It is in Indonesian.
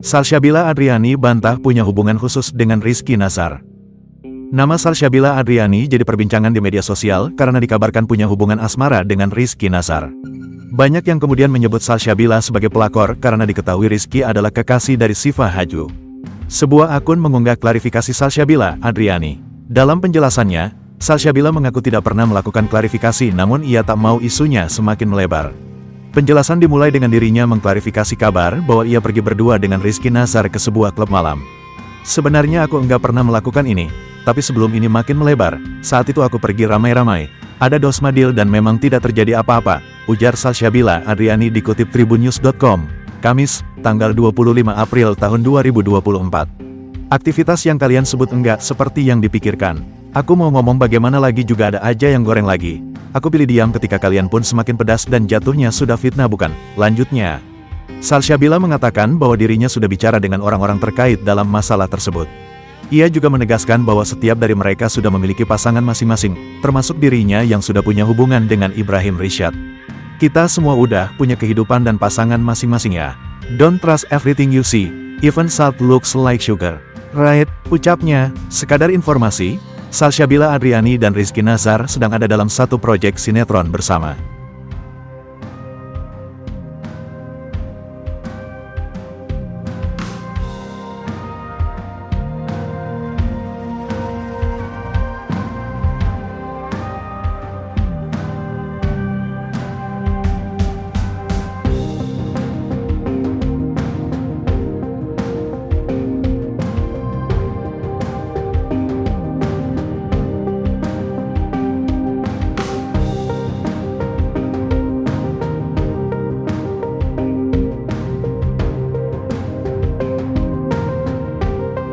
Salsabila Adriani bantah punya hubungan khusus dengan Rizky Nazar. Nama Salsabila Adriani jadi perbincangan di media sosial karena dikabarkan punya hubungan asmara dengan Rizky Nazar. Banyak yang kemudian menyebut Salsabila sebagai pelakor karena diketahui Rizky adalah kekasih dari Syifa Haju. Sebuah akun mengunggah klarifikasi Salsabila Adriani. Dalam penjelasannya, Salsabila mengaku tidak pernah melakukan klarifikasi namun ia tak mau isunya semakin melebar. Penjelasan dimulai dengan dirinya mengklarifikasi kabar bahwa ia pergi berdua dengan Rizky Nazar ke sebuah klub malam. Sebenarnya aku enggak pernah melakukan ini, tapi sebelum ini makin melebar, saat itu aku pergi ramai-ramai. Ada dosmadil dan memang tidak terjadi apa-apa, ujar Salsabila Adriani dikutip tribunnews.com, Kamis, tanggal 25 April tahun 2024. Aktivitas yang kalian sebut enggak seperti yang dipikirkan. Aku mau ngomong bagaimana lagi juga ada aja yang goreng lagi. Aku pilih diam ketika kalian pun semakin pedas dan jatuhnya sudah fitnah bukan? Lanjutnya, Salsabila mengatakan bahwa dirinya sudah bicara dengan orang-orang terkait dalam masalah tersebut. Ia juga menegaskan bahwa setiap dari mereka sudah memiliki pasangan masing-masing, termasuk dirinya yang sudah punya hubungan dengan Ibrahim Rishad. Kita semua udah punya kehidupan dan pasangan masing-masing ya. Don't trust everything you see, even salt looks like sugar. Right, ucapnya. Sekadar informasi, Salsabila Adriani dan Rizky Nazar sedang ada dalam satu proyek sinetron bersama.